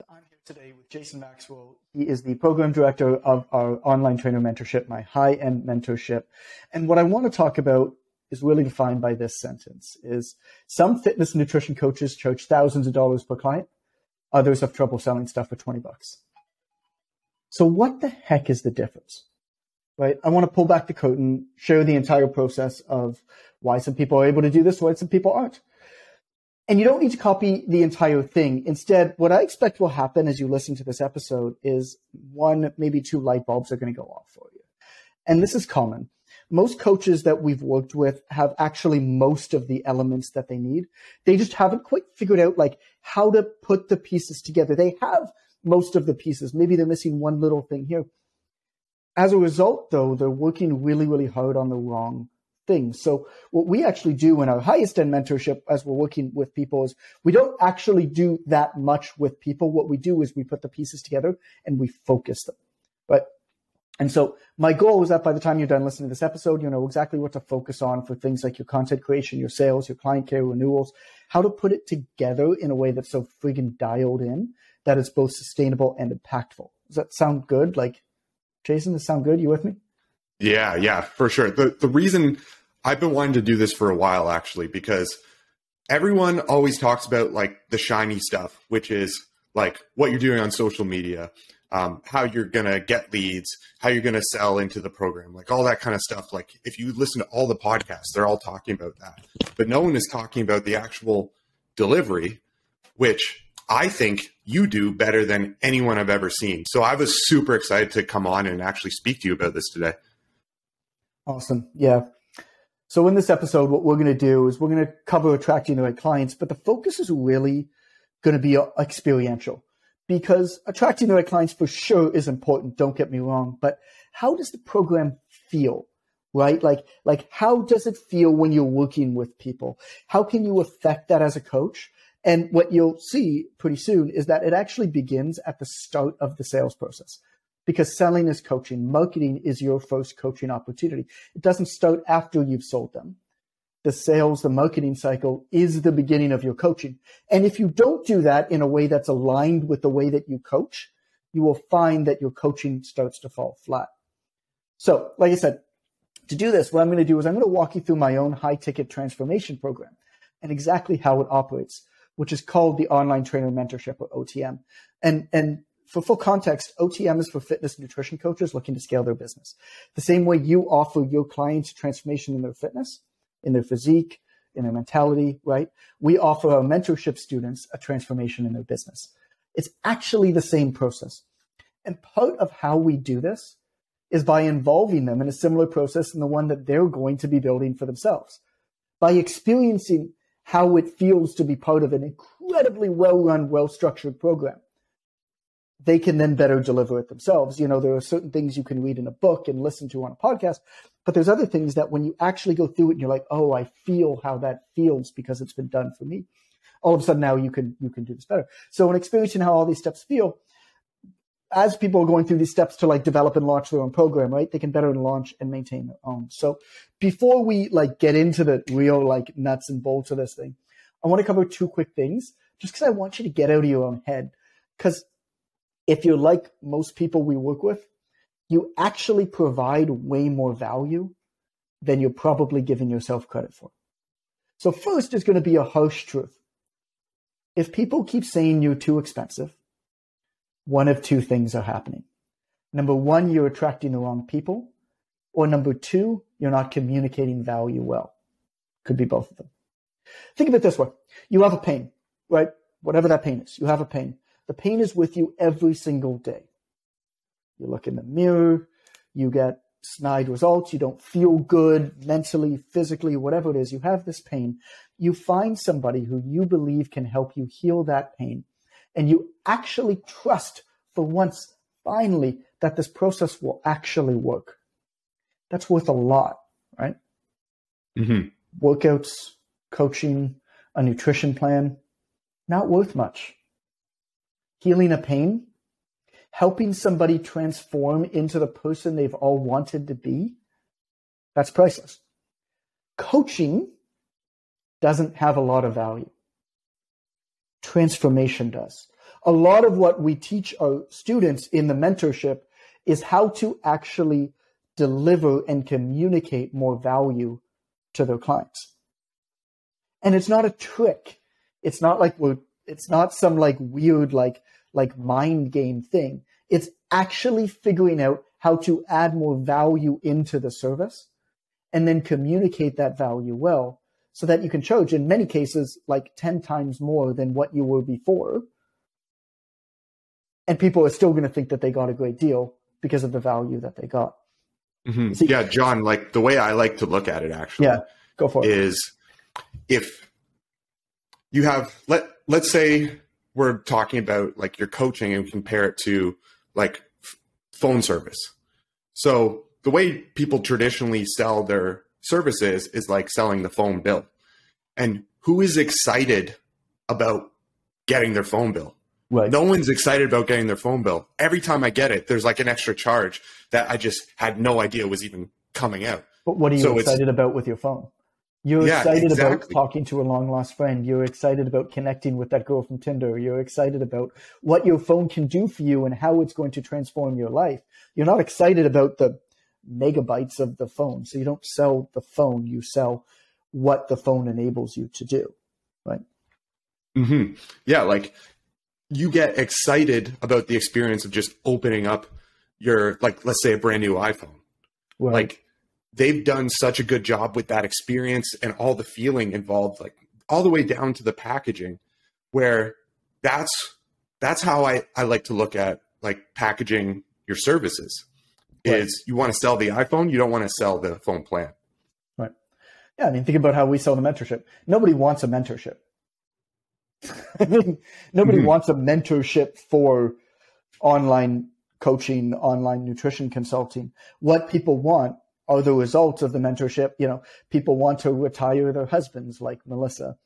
I'm here today with Jason Maxwell. He is the program director of our Online Trainer Mentorship, my high-end mentorship. And what I want to talk about is really defined by this sentence, is some fitness and nutrition coaches charge thousands of dollars per client. Others have trouble selling stuff for $20. So what the heck is the difference, right? I want to pull back the curtain, share the entire process of why some people are able to do this, why some people aren't. And you don't need to copy the entire thing. Instead, what I expect will happen as you listen to this episode is one, maybe two light bulbs are going to go off for you. And this is common. Most coaches that we've worked with have actually most of the elements that they need. They just haven't quite figured out like how to put the pieces together. They have most of the pieces. Maybe they're missing one little thing here. As a result, though, they're working really, really hard on the wrong things. So what we actually do in our highest end mentorship as we're working with people is we don't actually do that much with people. What we do is we put the pieces together and we focus them, right? And so my goal is that by the time you're done listening to this episode, you know exactly what to focus on for things like your content creation, your sales, your client care, renewals, how to put it together in a way that's so friggin' dialed in that it's both sustainable and impactful. Does that sound good? Like, Jason, does that sound good? You with me? Yeah, for sure. The reason I've been wanting to do this for a while, actually, because everyone always talks about like the shiny stuff, which is like what you're doing on social media, how you're going to get leads, how you're going to sell into the program, like all that kind of stuff. Like if you listen to all the podcasts, they're all talking about that, but no one is talking about the actual delivery, which I think you do better than anyone I've ever seen. So I was super excited to come on and actually speak to you about this today. Awesome. Yeah. So in this episode, what we're going to do is we're going to cover attracting the right clients, but the focus is really going to be experiential, because attracting the right clients for sure is important. Don't get me wrong, but how does the program feel, right? Like how does it feel when you're working with people? How can you affect that as a coach? And what you'll see pretty soon is that it actually begins at the start of the sales process. Because selling is coaching. Marketing is your first coaching opportunity. It doesn't start after you've sold them. The sales, the marketing cycle is the beginning of your coaching. And if you don't do that in a way that's aligned with the way that you coach, you will find that your coaching starts to fall flat. So, like I said, to do this, what I'm going to do is I'm going to walk you through my own high-ticket transformation program and exactly how it operates, which is called the Online Trainer Mentorship, or OTM. And for full context, OTM is for fitness and nutrition coaches looking to scale their business. The same way you offer your clients transformation in their fitness, in their physique, in their mentality, right? We offer our mentorship students a transformation in their business. It's actually the same process. And part of how we do this is by involving them in a similar process in the one that they're going to be building for themselves. By experiencing how it feels to be part of an incredibly well-run, well-structured program, they can then better deliver it themselves. You know, there are certain things you can read in a book and listen to on a podcast, but there's other things that when you actually go through it and you're like, oh, I feel how that feels because it's been done for me. All of a sudden now you can do this better. So in experiencing how all these steps feel, as people are going through these steps to like develop and launch their own program, right, they can better launch and maintain their own. So before we like get into the real like nuts and bolts of this thing, I want to cover two quick things just because I want you to get out of your own head. Because if you're like most people we work with, you actually provide way more value than you're probably giving yourself credit for. So first is going to be a harsh truth. If people keep saying you're too expensive, one of two things are happening. Number one, you're attracting the wrong people. Or number two, you're not communicating value well. Could be both of them. Think of it this way. You have a pain, right? Whatever that pain is, you have a pain. The pain is with you every single day. You look in the mirror, you get snide results, you don't feel good mentally, physically, whatever it is, you have this pain. You find somebody who you believe can help you heal that pain. And you actually trust for once, finally, that this process will actually work. That's worth a lot, right? Mm-hmm. Workouts, coaching, a nutrition plan, not worth much. Healing a pain, helping somebody transform into the person they've all wanted to be, that's priceless. Coaching doesn't have a lot of value. Transformation does. a lot of what we teach our students in the mentorship is how to actually deliver and communicate more value to their clients. And it's not a trick. It's not like it's not some like weird, like mind game thing. It's actually figuring out how to add more value into the service and then communicate that value well so that you can charge, in many cases, like 10 times more than what you were before. And people are still going to think that they got a great deal because of the value that they got. Mm-hmm. Yeah, John, like the way I like to look at it actually go for it. Is if you have, let's say we're talking about like your coaching and compare it to like phone service. So the way people traditionally sell their services is like selling the phone bill. And who is excited about getting their phone bill? Right. No one's excited about getting their phone bill. Every time I get it, there's like an extra charge that I just had no idea was even coming out. But what are you excited about with your phone? You're excited about talking to a long lost friend. You're excited about connecting with that girl from Tinder. You're excited about what your phone can do for you and how it's going to transform your life. You're not excited about the megabytes of the phone. So you don't sell the phone, you sell what the phone enables you to do. Right. Mm-hmm. Yeah. Like you get excited about the experience of just opening up your, like, let's say a brand new iPhone. Right. Like they've done such a good job with that experience and all the feeling involved, like all the way down to the packaging, where that's how I like to look at like packaging your services. Right. Is you want to sell the iPhone, you don't want to sell the phone plan. Right. Yeah. I mean, think about how we sell the mentorship. Nobody wants a mentorship. Nobody wants a mentorship for online coaching, online nutrition consulting. What people want are the results of the mentorship. You know, people want to retire their husbands like Melissa.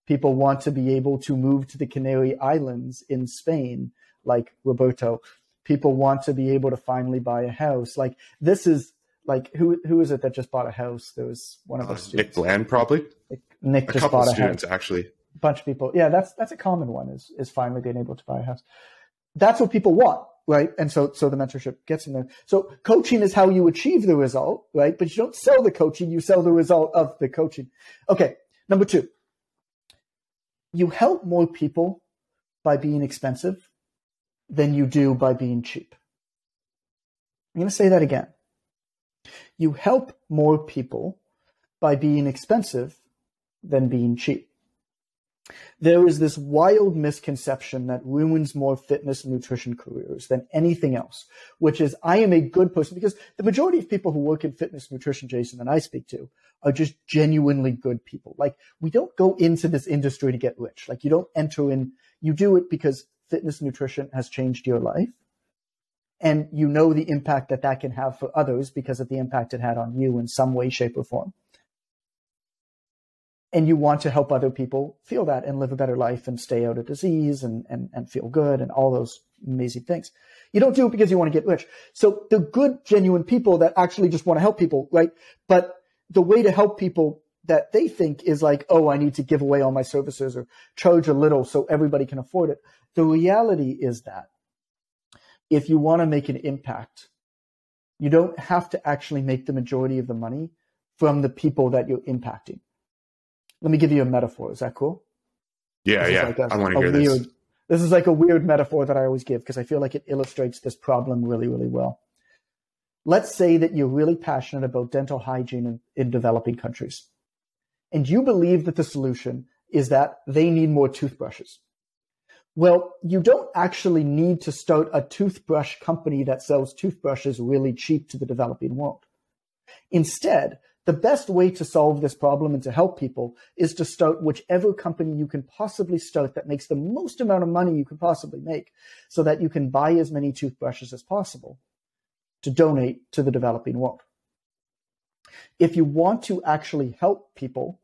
People want to be able to move to the Canary Islands in Spain like Roberto. People want to be able to finally buy a house. Like this is like, who is it that just bought a house? There was one of us. Nick Bland, probably. Nick just bought a house. Students, actually. A bunch of people. Yeah, that's a common one is finally being able to buy a house. That's what people want, right? And so the mentorship gets in there. So coaching is how you achieve the result, right? But you don't sell the coaching, you sell the result of the coaching. Okay, number 2. You help more people by being expensive than you do by being cheap. I'm going to say that again. You help more people by being expensive than being cheap. There is this wild misconception that ruins more fitness and nutrition careers than anything else, which is I am a good person, because the majority of people who work in fitness nutrition, Jason, that I speak to are just genuinely good people. Like we don't go into this industry to get rich. Like you don't enter in, you do it because fitness nutrition has changed your life. And you know the impact that can have for others because of the impact it had on you in some way, shape, or form. And you want to help other people feel that and live a better life and stay out of disease and feel good and all those amazing things. You don't do it because you want to get rich. So they're good, genuine people that actually just want to help people, right? But the way to help people that they think is like, oh, I need to give away all my services or charge a little so everybody can afford it. The reality is that if you want to make an impact, you don't have to actually make the majority of the money from the people that you're impacting. Let me give you a metaphor. Is that cool? Yeah, yeah. Like I want to hear this. This is like a weird metaphor that I always give because I feel like it illustrates this problem really, really well. Let's say that you're really passionate about dental hygiene in developing countries. And you believe that the solution is that they need more toothbrushes. Well, you don't actually need to start a toothbrush company that sells toothbrushes really cheap to the developing world. Instead, the best way to solve this problem and to help people is to start whichever company you can possibly start that makes the most amount of money you can possibly make so that you can buy as many toothbrushes as possible to donate to the developing world. If you want to actually help people,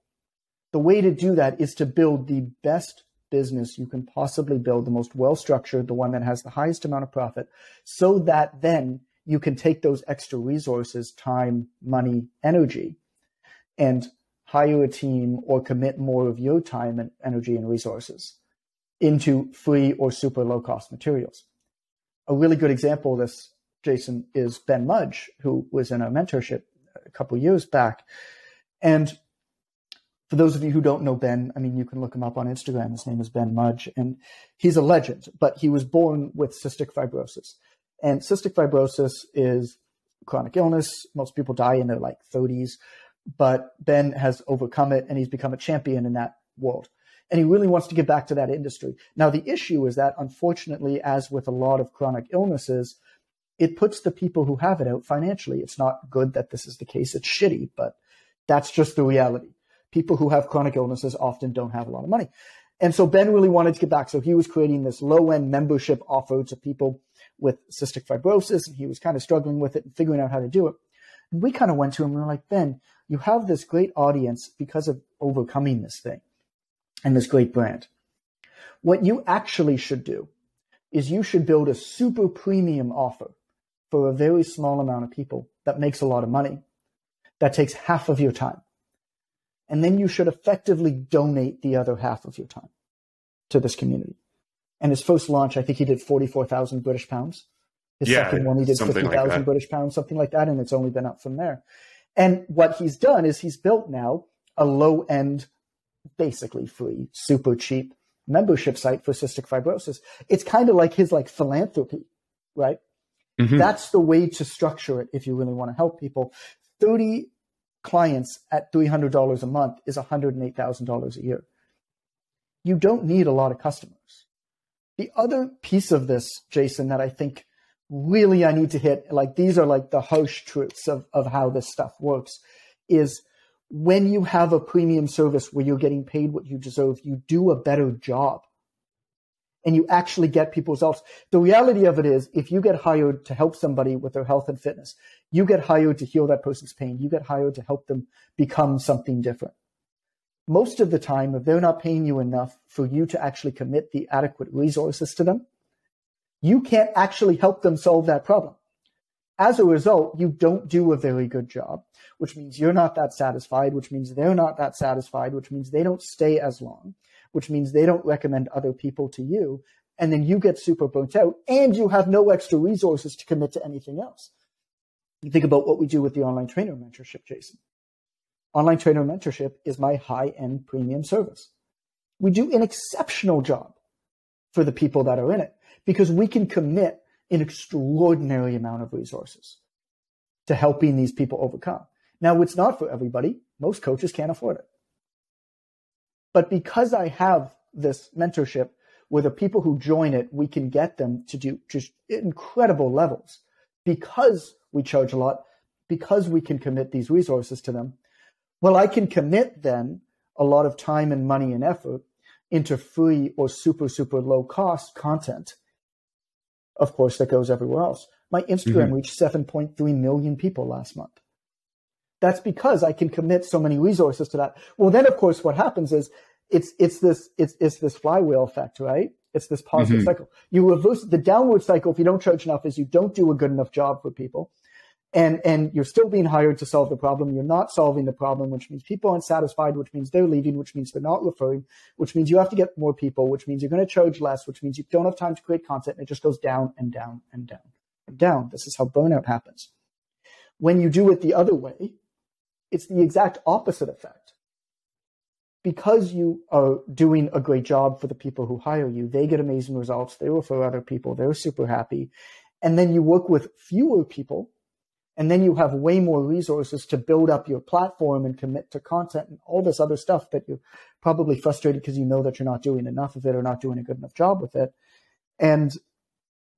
the way to do that is to build the best business you can possibly build, the most well-structured, the one that has the highest amount of profit, so that then you can take those extra resources, time, money, energy, and hire a team or commit more of your time and energy and resources into free or super low cost materials. A really good example of this, Jason, is Ben Mudge, who was in our mentorship a couple of years back. And for those of you who don't know Ben, I mean, you can look him up on Instagram. His name is Ben Mudge, and he's a legend, but he was born with cystic fibrosis. And cystic fibrosis is chronic illness. Most people die in their like 30s, but Ben has overcome it and he's become a champion in that world. And he really wants to get back to that industry. Now, the issue is that, unfortunately, as with a lot of chronic illnesses, it puts the people who have it out financially. It's not good that this is the case. It's shitty, but that's just the reality. People who have chronic illnesses often don't have a lot of money. And so Ben really wanted to get back. So he was creating this low-end membership offer to people with cystic fibrosis, and he was kind of struggling with it and figuring out how to do it. And we kind of went to him and we were like, Ben, you have this great audience because of overcoming this thing and this great brand. What you actually should do is you should build a super premium offer for a very small amount of people that makes a lot of money, that takes half of your time. And then you should effectively donate the other half of your time to this community. And his first launch, I think he did 44,000 British pounds. His second one, he did 50,000 British pounds, something like that. And it's only been up from there. And what he's done is he's built now a low-end, basically free, super cheap membership site for cystic fibrosis. It's kind of like his like philanthropy, right? Mm-hmm. That's the way to structure it if you really want to help people. 30 clients at $300 a month is $108,000 a year. You don't need a lot of customers. The other piece of this, Jason, that I think really I need to hit, like these are like the harsh truths of how this stuff works, is when you have a premium service where you're getting paid what you deserve, you do a better job and you actually get people results. The reality of it is, if you get hired to help somebody with their health and fitness, you get hired to heal that person's pain. You get hired to help them become something different. Most of the time, if they're not paying you enough for you to actually commit the adequate resources to them, you can't actually help them solve that problem. As a result, you don't do a very good job, which means you're not that satisfied, which means they're not that satisfied, which means they don't stay as long, which means they don't recommend other people to you. And then you get super burnt out and you have no extra resources to commit to anything else. You think about what we do with the Online Trainer Mentorship, Jason. Online Trainer Mentorship is my high-end premium service. We do an exceptional job for the people that are in it because we can commit an extraordinary amount of resources to helping these people overcome. Now, it's not for everybody. Most coaches can't afford it. But because I have this mentorship where the people who join it, we can get them to do just incredible levels because we charge a lot, because we can commit these resources to them. Well, I can commit then a lot of time and money and effort into free or super, super low cost content, of course, that goes everywhere else. My Instagram reached 7.3 million people last month. That's because I can commit so many resources to that. Well, then, of course, what happens is it's this flywheel effect, right? It's this positive cycle. You reverse the downward cycle if you don't charge enough is you don't do a good enough job for people. And you're still being hired to solve the problem. You're not solving the problem, which means people aren't satisfied, which means they're leaving, which means they're not referring, which means you have to get more people, which means you're going to charge less, which means you don't have time to create content. And it just goes down and down and down and down. This is how burnout happens. When you do it the other way, it's the exact opposite effect. Because you are doing a great job for the people who hire you, they get amazing results. They refer other people. They're super happy. And then you work with fewer people. And then you have way more resources to build up your platform and commit to content and all this other stuff that you're probably frustrated because you know that you're not doing enough of it or not doing a good enough job with it. And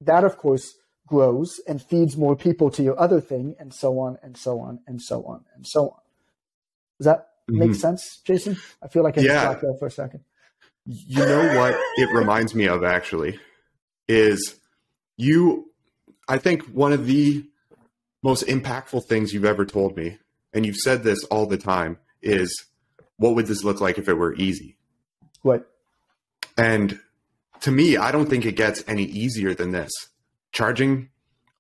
that, of course, grows and feeds more people to your other thing and so on and so on and so on and so on. Does that make sense, Jason? I feel like I just talked there for a second. You know what it reminds me of, actually, is I think one of the most impactful things you've ever told me, and you've said this all the time, is what would this look like if it were easy? What? And to me, I don't think it gets any easier than this. Charging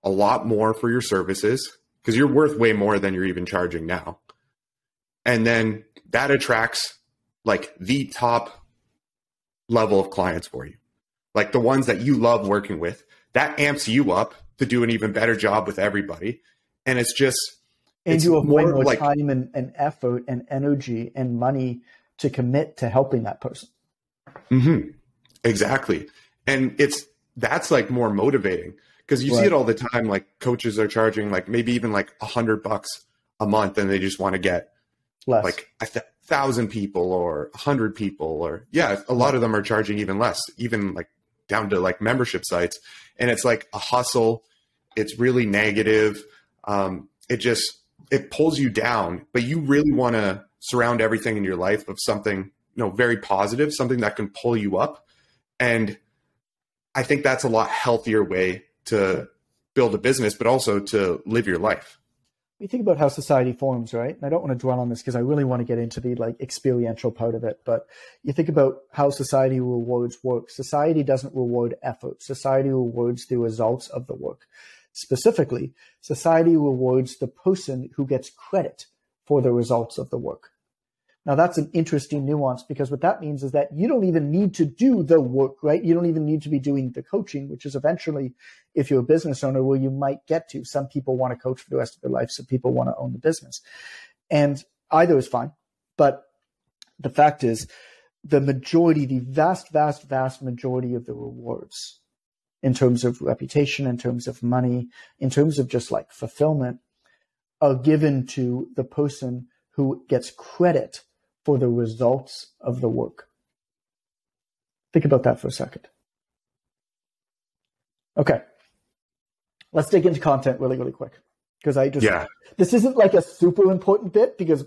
a lot more for your services, because you're worth way more than you're even charging now. And then that attracts like the top level of clients for you. Like the ones that you love working with, that amps you up to do an even better job with everybody. And it's just, and it's you have way more like time and effort and energy and money to commit to helping that person. Mm-hmm. Exactly. And that's like more motivating because you see it all the time. Like coaches are charging like maybe even like $100 a month and they just want to get less, like 1,000 people or 100 people, or a lot of them are charging even less, even like down to like membership sites. And it's like a hustle. It's really negative. It pulls you down, but you really want to surround everything in your life of something, very positive, something that can pull you up. And I think that's a lot healthier way to build a business, but also to live your life. You think about how society forms, right? And I don't want to dwell on this because I really want to get into the like experiential part of it. But you think about how society rewards work. Society doesn't reward effort. Society rewards the results of the work. Specifically, society rewards the person who gets credit for the results of the work. Now, that's an interesting nuance because what that means is that you don't even need to do the work, right? You don't even need to be doing the coaching, which is eventually, if you're a business owner, where you might get to. Some people want to coach for the rest of their life. Some people want to own the business. And either is fine. But the fact is, the vast majority of the rewards in terms of reputation, in terms of money, in terms of just like fulfillment, are given to the person who gets credit for the results of the work. Think about that for a second. Okay. Let's dig into content really, really quick. Because this isn't like a super important bit because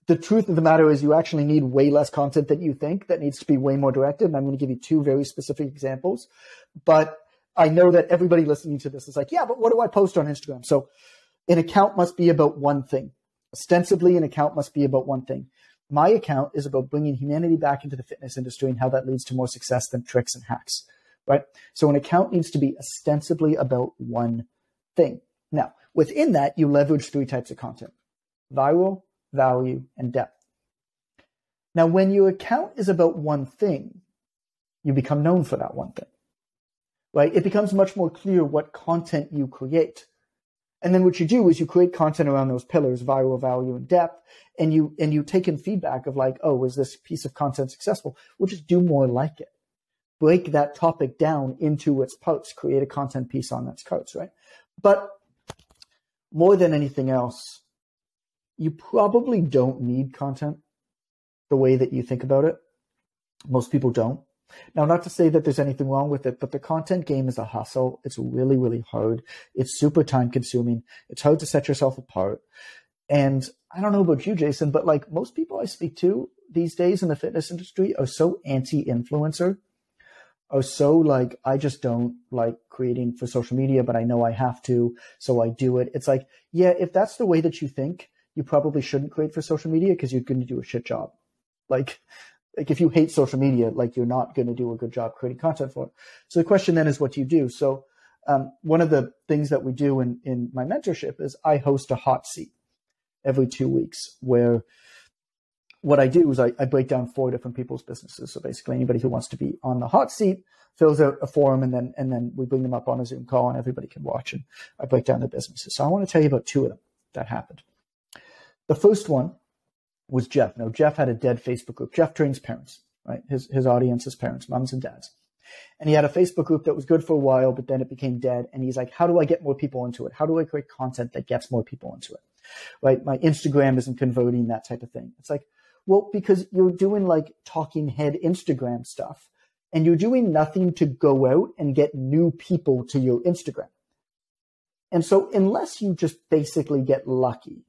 the truth of the matter is you actually need way less content than you think that needs to be way more directed. And I'm going to give you two very specific examples. But I know that everybody listening to this is like, yeah, but what do I post on Instagram? So an account must be about one thing. Ostensibly, an account must be about one thing. My account is about bringing humanity back into the fitness industry and how that leads to more success than tricks and hacks, right? So an account needs to be ostensibly about one thing. Now, within that, you leverage three types of content: viral, value, and depth. Now, when your account is about one thing, you become known for that one thing, right? It becomes much more clear what content you create. And then what you do is you create content around those pillars: viral, value, and depth. And you take in feedback of like, oh, is this piece of content successful? We'll just do more like it. Break that topic down into its parts, create a content piece on its parts, right? But more than anything else, you probably don't need content the way that you think about it. Most people don't. Now, not to say that there's anything wrong with it, but the content game is a hustle. It's really, really hard. It's super time consuming. It's hard to set yourself apart. And I don't know about you, Jason, but like most people I speak to these days in the fitness industry are so anti-influencer, are so like, I just don't like creating for social media, but I know I have to, so I do it. It's like, yeah, if that's the way that you think, you probably shouldn't create for social media because you're going to do a shit job. Like if you hate social media, like you're not going to do a good job creating content for it. So the question then is, what do you do? So one of the things that we do in my mentorship is I host a hot seat every 2 weeks, where what I do is I break down 4 different people's businesses. So basically anybody who wants to be on the hot seat fills out a form, and then we bring them up on a Zoom call and everybody can watch, and I break down their businesses. So I want to tell you about 2 of them that happened. The first one was Jeff. Now, Jeff had a dead Facebook group. Jeff trains parents, right? His audience is parents, moms and dads. And he had a Facebook group that was good for a while, but then it became dead. And he's like, how do I get more people into it? How do I create content that gets more people into it? Right? My Instagram isn't converting, that type of thing. It's like, well, because you're doing like talking head Instagram stuff, and you're doing nothing to go out and get new people to your Instagram. And so unless you just basically get lucky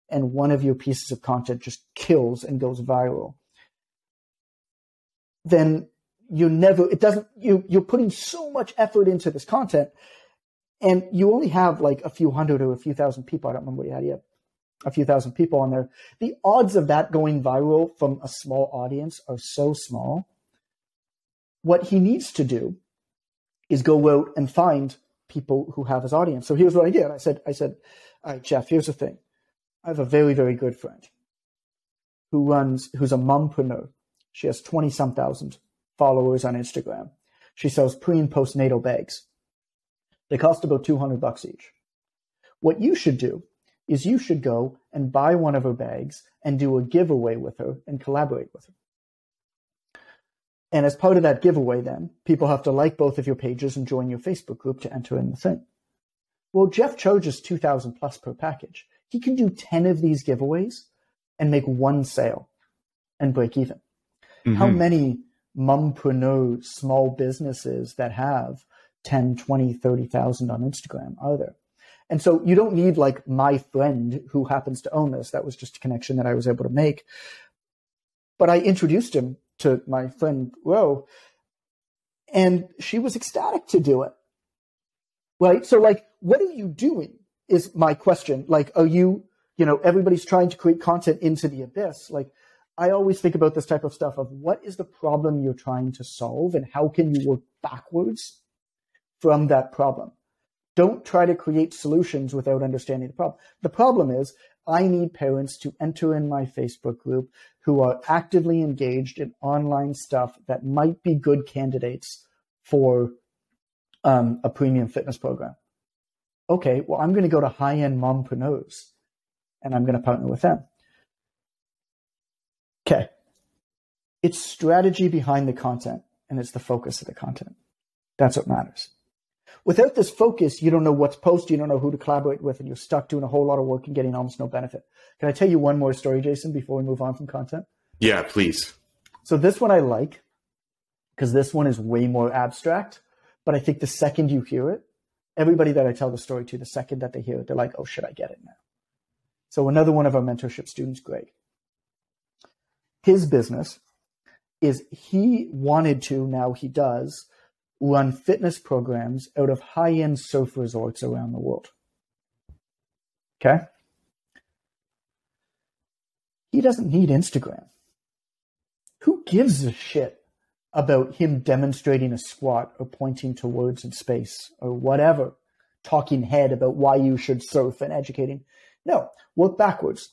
and one of your pieces of content just kills and goes viral, then you're putting so much effort into this content, and you only have like a few hundred or a few thousand people. I don't remember what he had yet. A few thousand people on there. The odds of that going viral from a small audience are so small. What he needs to do is go out and find people who have his audience. So here's what I did. I said, all right, Jeff, here's the thing. I have a very, very good friend who's a mompreneur. She has 20-some thousand followers on Instagram. She sells pre and postnatal bags. They cost about $200 each. What you should do is you should go and buy one of her bags and do a giveaway with her and collaborate with her. And as part of that giveaway, then, people have to like both of your pages and join your Facebook group to enter in the thing. Well, Jeff charges $2,000 plus per package. He can do 10 of these giveaways and make one sale and break even. Mm-hmm. How many mompreneurs, small businesses that have 10, 20, 30,000 on Instagram are there? And so you don't need like my friend who happens to own this. That was just a connection that I was able to make. But I introduced him to my friend Ro, and she was ecstatic to do it. Right? So like, what are you doing is my question. Like, are you, everybody's trying to create content into the abyss. Like, I always think about this type of stuff of what is the problem you're trying to solve and how can you work backwards from that problem? Don't try to create solutions without understanding the problem. The problem is I need parents to enter in my Facebook group who are actively engaged in online stuff that might be good candidates for a premium fitness program. Okay, well, I'm going to go to high-end mompreneurs and I'm going to partner with them. Okay. It's strategy behind the content, and it's the focus of the content. That's what matters. Without this focus, you don't know what to post, you don't know who to collaborate with, and you're stuck doing a whole lot of work and getting almost no benefit. Can I tell you one more story, Jason, before we move on from content? Yeah, please. So this one I like, because this one is way more abstract, but I think the second you hear it, everybody that I tell the story to, the second that they hear it, they're like, oh shit, I get it now. So another one of our mentorship students, Greg, his business is he wanted to, now he does, run fitness programs out of high-end surf resorts around the world. Okay? He doesn't need Instagram. Who gives a shit about him demonstrating a squat or pointing to words in space or whatever, talking head about why you should surf and educating? No, work backwards.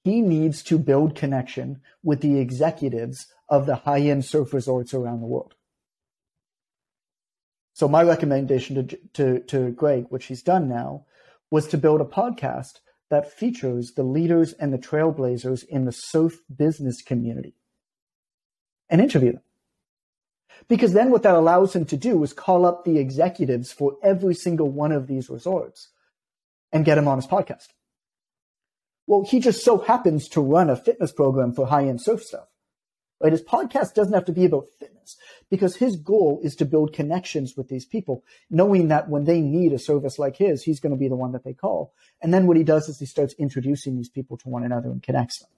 He needs to build connection with the executives of the high-end surf resorts around the world. So my recommendation to Greg, which he's done now, was to build a podcast that features the leaders and the trailblazers in the surf business community and interview them. Because then what that allows him to do is call up the executives for every single one of these resorts and get him on his podcast. Well, he just so happens to run a fitness program for high-end surf stuff. Right? His podcast doesn't have to be about fitness because his goal is to build connections with these people, knowing that when they need a service like his, he's going to be the one that they call. And then what he does is he starts introducing these people to one another and connects them.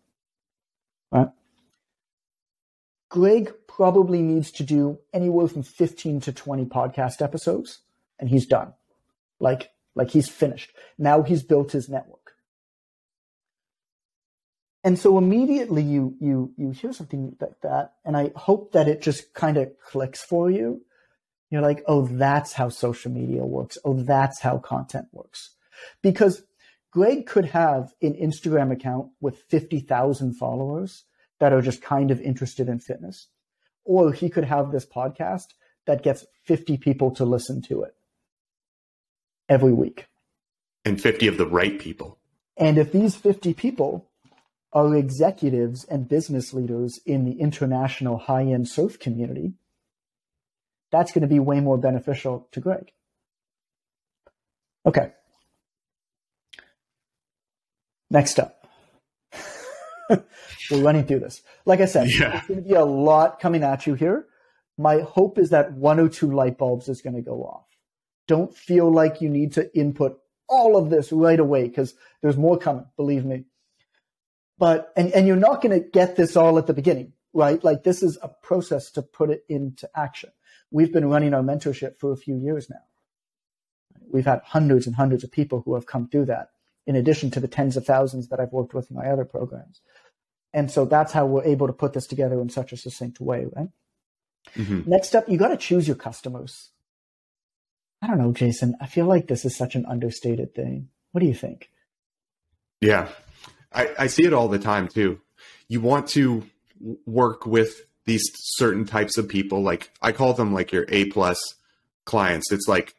Right? Greg probably needs to do anywhere from 15 to 20 podcast episodes, and he's done. Like he's finished. Now he's built his network. And so immediately you hear something like that, and I hope that it just kind of clicks for you. You're like, oh, that's how social media works. Oh, that's how content works. Because Greg could have an Instagram account with 50,000 followers that are just kind of interested in fitness. Or he could have this podcast that gets 50 people to listen to it every week. And 50 of the right people. And if these 50 people are executives and business leaders in the international high-end surf community, that's going to be way more beneficial to Greg. Okay. Next up. We're running through this. Like I said, There's going to be a lot coming at you here. My hope is that 1 or 2 light bulbs is going to go off. Don't feel like you need to input all of this right away because there's more coming, believe me. But, and you're not going to get this all at the beginning, right? Like this is a process to put it into action. We've been running our mentorship for a few years now. We've had hundreds and hundreds of people who have come through that, in addition to the tens of thousands that I've worked with in my other programs. And so that's how we're able to put this together in such a succinct way, right? Mm-hmm. Next up, you got to choose your customers. I don't know, Jason. I feel like this is such an understated thing. What do you think? Yeah. I see it all the time too. You want to work with these certain types of people, like I call them like your A plus clients. It's like,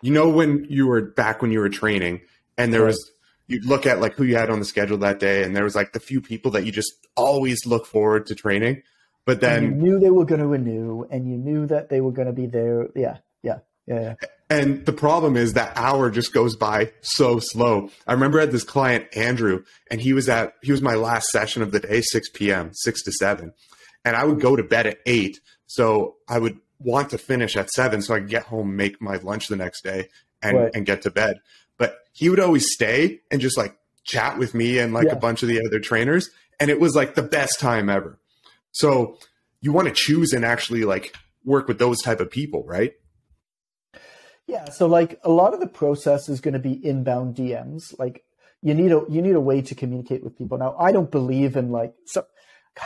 when you were back when you were training and there was, you'd look at like who you had on the schedule that day. And there was like the few people that you just always look forward to training. But then and you knew they were going to renew and you knew that they were going to be there. Yeah. And the problem is that hour just goes by so slow. I remember I had this client, Andrew, and he was my last session of the day, 6 p.m., 6 to 7. And I would go to bed at 8. So I would want to finish at 7 so I could get home, make my lunch the next day and get to bed. But he would always stay and just like chat with me and like a bunch of the other trainers. And it was like the best time ever. So you want to choose and actually like work with those type of people, right? Yeah. So like a lot of the process is going to be inbound DMs. Like you need a way to communicate with people. Now, I don't believe in God,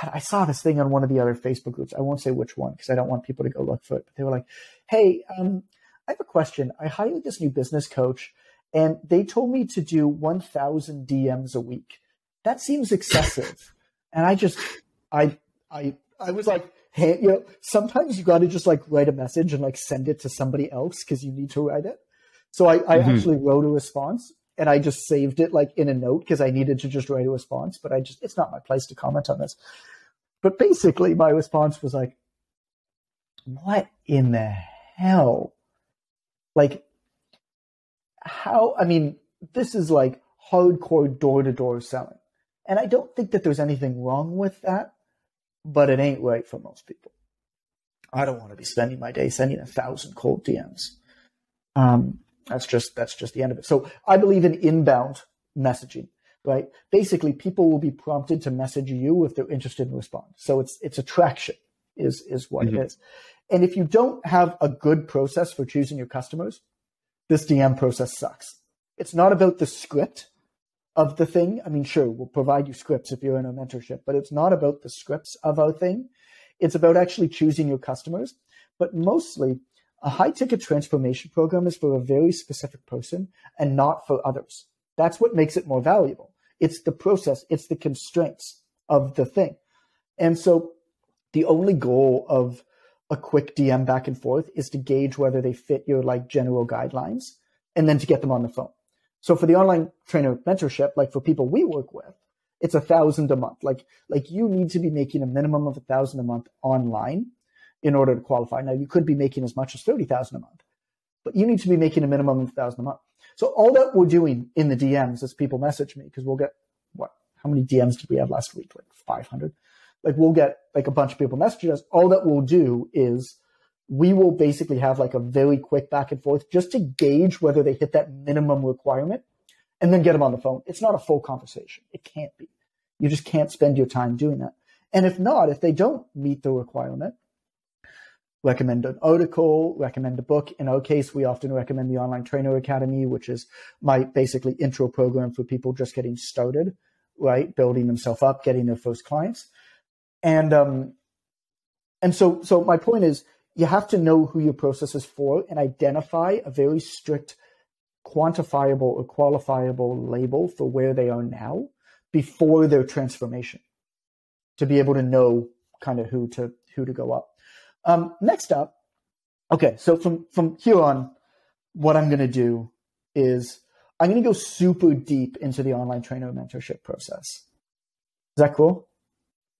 I saw this thing on one of the other Facebook groups. I won't say which one because I don't want people to go look for it. But they were like, hey, I have a question. I hired this new business coach and they told me to do 1,000 DMs a week. That seems excessive. And I was like, hey, sometimes you got to just like write a message and like send it to somebody else because you need to write it. So I actually wrote a response and I just saved it like in a note because I needed to just write a response, but it's not my place to comment on this. But basically my response was like, what in the hell? Like how, I mean, this is like hardcore door-to-door selling. And I don't think that there's anything wrong with that. But it ain't right for most people. I don't want to be spending my day sending 1,000 cold DMs. That's just the end of it. So I believe in inbound messaging, right? Basically, people will be prompted to message you if they're interested in respond. So it's attraction is what it is. And if you don't have a good process for choosing your customers, this DM process sucks. It's not about the script of the thing. I mean, sure, we'll provide you scripts if you're in a mentorship, but it's not about the scripts of our thing. It's about actually choosing your customers. But mostly, a high-ticket transformation program is for a very specific person and not for others. That's what makes it more valuable. It's the process. It's the constraints of the thing. And so the only goal of a quick DM back and forth is to gauge whether they fit your like general guidelines and then to get them on the phone. So for the online trainer mentorship, like for people we work with, it's 1,000 a month. Like you need to be making a minimum of 1,000 a month online in order to qualify. Now you could be making as much as 30,000 a month, but you need to be making a minimum of 1,000 a month. So all that we're doing in the DMs is people message me because we'll get how many DMs did we have last week? Like 500. Like we'll get like a bunch of people messaging us. All that we'll do is we will basically have like a very quick back and forth just to gauge whether they hit that minimum requirement and then get them on the phone. It's not a full conversation. It can't be. You just can't spend your time doing that. And if they don't meet the requirement, recommend an article, recommend a book. In our case, we often recommend the Online Trainer Academy, which is my basically intro program for people just getting started, right? Building themselves up, getting their first clients. And so my point is, you have to know who your process is for and identify a very strict quantifiable or qualifiable label for where they are now before their transformation to be able to know kind of who to go up. Next up, okay, so from here on, what I'm going to do is I'm going to go super deep into the online trainer mentorship process. Is that cool?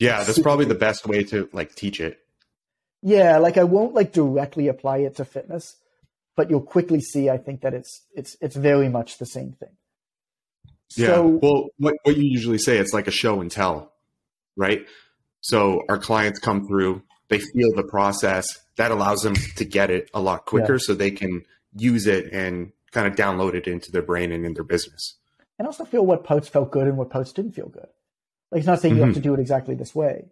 Yeah, that's probably the best way to like teach it. Yeah, like I won't like directly apply it to fitness, but you'll quickly see, I think that it's very much the same thing. Yeah. So, well, what you usually say, it's like a show and tell, right? So our clients come through, they feel the process. That allows them to get it a lot quicker so they can use it and kind of download it into their brain and in their business. And also feel what parts felt good and what parts didn't feel good. Like it's not saying you have to do it exactly this way.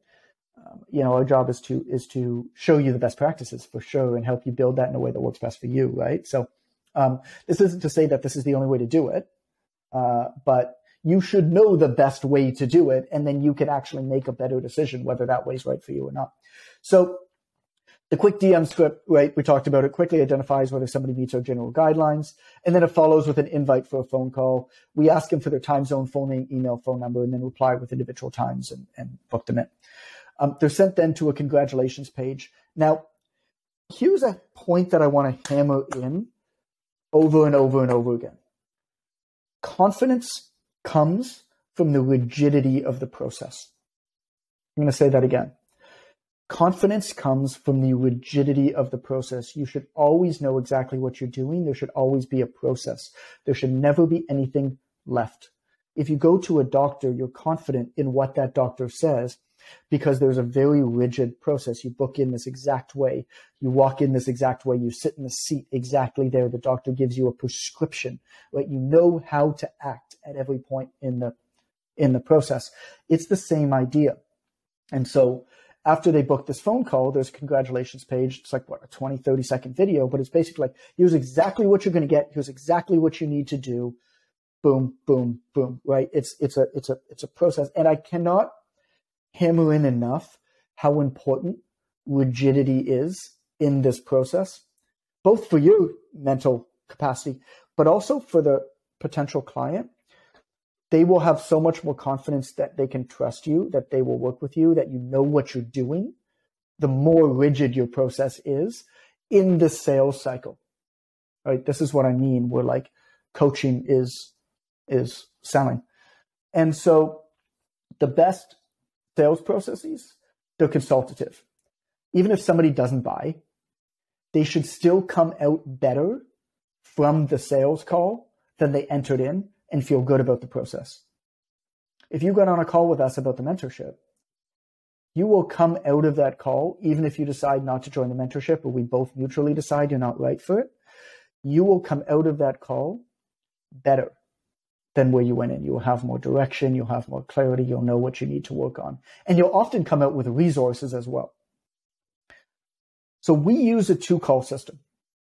Our job is to show you the best practices for sure and help you build that in a way that works best for you, right? So this isn't to say that this is the only way to do it, but you should know the best way to do it, and then you can actually make a better decision whether that way is right for you or not. So the quick DM script, right, we talked about it, quickly identifies whether somebody meets our general guidelines, and then it follows with an invite for a phone call. We ask them for their time zone, full name, email, phone number, and then reply with individual times and book them in. They're sent then to a congratulations page. Now, here's a point that I want to hammer in over and over and over again. Confidence comes from the rigidity of the process. I'm going to say that again. Confidence comes from the rigidity of the process. You should always know exactly what you're doing. There should always be a process. There should never be anything left. If you go to a doctor, you're confident in what that doctor says because there's a very rigid process. You book in this exact way. You walk in this exact way. You sit in the seat exactly there. The doctor gives you a prescription, right? You know how to act at every point in the process. It's the same idea. And so after they book this phone call, there's a congratulations page. It's like, what, a 20, 30-second video, but it's basically like, here's exactly what you're going to get. Here's exactly what you need to do. Boom, boom, boom, right? It's a process. And I cannot hammer in enough how important rigidity is in this process, both for your mental capacity, but also for the potential client. They will have so much more confidence that they can trust you, that they will work with you, that you know what you're doing, the more rigid your process is in the sales cycle, right? This is what I mean. Where like coaching is selling. And so the best sales processes, they're consultative. Even if somebody doesn't buy, they should still come out better from the sales call than they entered in and feel good about the process. If you got on a call with us about the mentorship, you will come out of that call, even if you decide not to join the mentorship or we both mutually decide you're not right for it, you will come out of that call better than where you went in. You will have more direction, you'll have more clarity, you'll know what you need to work on. And you'll often come out with resources as well. So we use a 2-call system,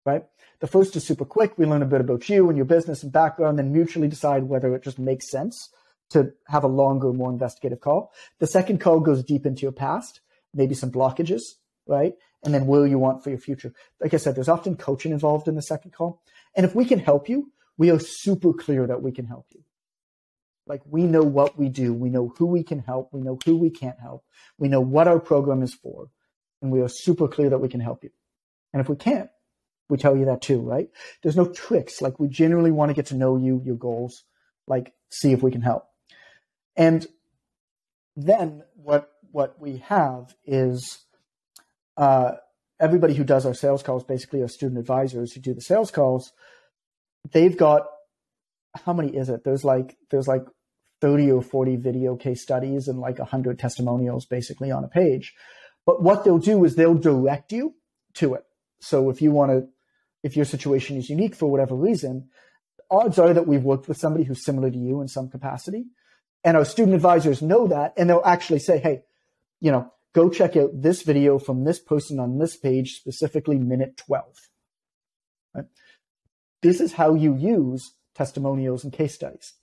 right? The first is super quick. We learn a bit about you and your business and background, then mutually decide whether it just makes sense to have a longer, more investigative call. The second call goes deep into your past, maybe some blockages, right? And then where you want for your future. Like I said, there's often coaching involved in the second call. And if we can help you, we are super clear that we can help you. Like we know what we do. We know who we can help. We know who we can't help. We know what our program is for. And we are super clear that we can help you. And if we can't, we tell you that too, right? There's no tricks. Like we generally want to get to know you, your goals, like see if we can help. And then what we have is everybody who does our sales calls, basically our student advisors who do the sales calls, they've got, how many is it? There's like 30 or 40 video case studies and like 100 testimonials basically on a page. But what they'll do is they'll direct you to it. So if your situation is unique for whatever reason, odds are that we've worked with somebody who's similar to you in some capacity. And our student advisors know that, and they'll actually say, hey, go check out this video from this person on this page, specifically minute 12. Right? This is how you use testimonials and case studies.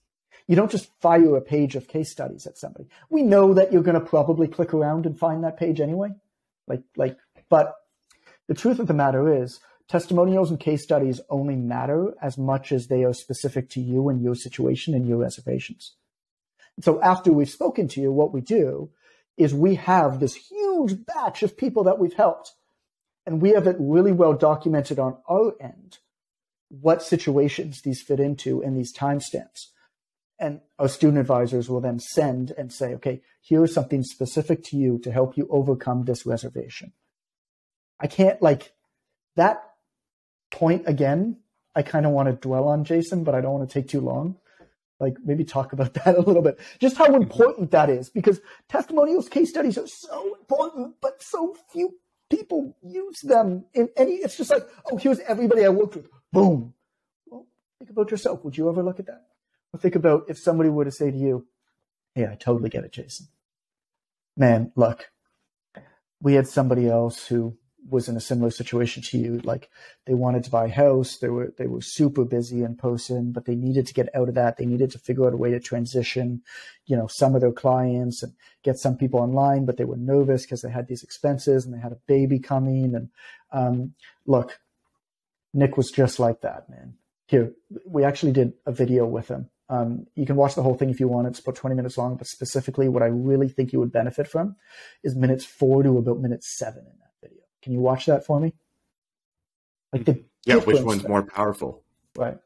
You don't just fire a page of case studies at somebody. We know that you're going to probably click around and find that page anyway. But the truth of the matter is, testimonials and case studies only matter as much as they are specific to you and your situation and your reservations. And so after we've spoken to you, what we do is we have this huge batch of people that we've helped. And we have it really well documented on our end, what situations these fit into and these timestamps. And our student advisors will then send and say, okay, here's something specific to you to help you overcome this reservation. I can't that point again, I kind of want to dwell on, Jason, but I don't want to take too long. Maybe talk about that a little bit. Just how important that is, because testimonials, case studies are so important, but so few people use them in any, it's just like, oh, here's everybody I worked with. Boom. Well, think about yourself. Would you ever look at that? Or think about if somebody were to say to you, hey, I totally get it, Jason. Man, look, we had somebody else who was in a similar situation to you. Like they wanted to buy a house. They were super busy in person, but they needed to get out of that. They needed to figure out a way to transition, some of their clients and get some people online, but they were nervous because they had these expenses and they had a baby coming. And look, Nick was just like that, man. Here, we actually did a video with him You can watch the whole thing if you want. It's about 20 minutes long, but specifically what I really think you would benefit from is minutes 4 to about minute 7 in that video. Can you watch that for me? Like which one's more powerful? Right.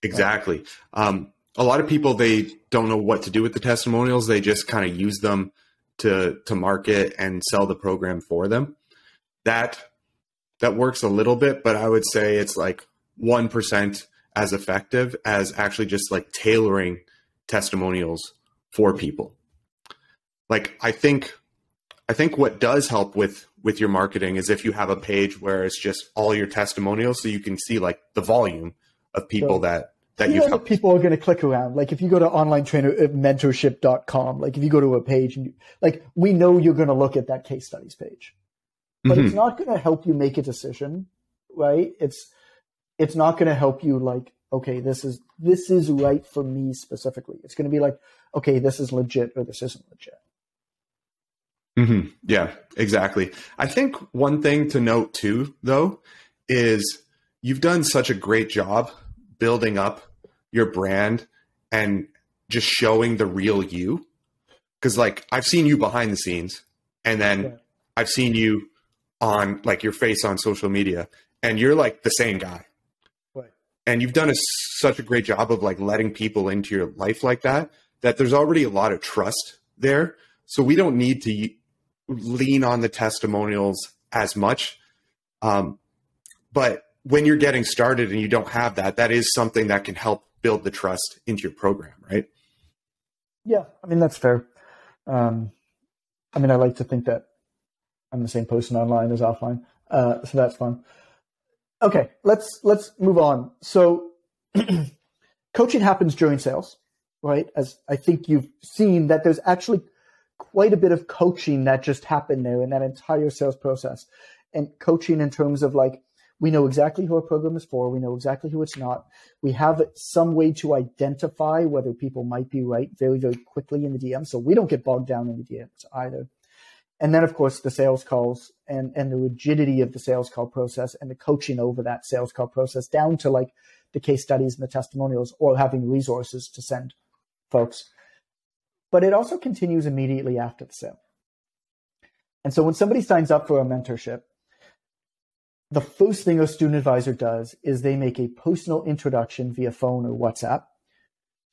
Exactly. Right. A lot of people, they don't know what to do with the testimonials. They just kind of use them to market and sell the program for them. That works a little bit, but I would say it's like 1% as effective as actually just like tailoring testimonials for people. Like, I think what does help with your marketing is if you have a page where it's just all your testimonials, so you can see like the volume of people that you've helped. People are going to click around. Like if you go to Online Trainer Mentorship.com, like if you go to a page and we know you're going to look at that case studies page, but it's not going to help you make a decision, right? It's not going to help you like, okay, this is right for me specifically. It's going to be like, okay, this is legit or this isn't legit. Mm-hmm. Yeah, exactly. I think one thing to note too, though, is you've done such a great job building up your brand and just showing the real you. Because like I've seen you behind the scenes, and then I've seen you on like your face on social media, and you're like the same guy. Right. And you've done such a great job of like letting people into your life like that there's already a lot of trust there. So we don't need to lean on the testimonials as much. But when you're getting started and you don't have that is something that can help build the trust into your program, right? Yeah, I mean, that's fair. I like to think that I'm the same person online as offline. So that's fun. Okay, let's move on. So coaching happens during sales, right? As I think you've seen that there's actually quite a bit of coaching that just happened there in that entire sales process. And coaching in terms of like, we know exactly who our program is for. We know exactly who it's not. We have some way to identify whether people might be right very, very quickly in the DM. So we don't get bogged down in the DMs either. And then, of course, the sales calls and the rigidity of the sales call process and the coaching over that sales call process down to like the case studies and the testimonials or having resources to send folks. But it also continues immediately after the sale. And so when somebody signs up for a mentorship, the first thing a student advisor does is they make a personal introduction via phone or WhatsApp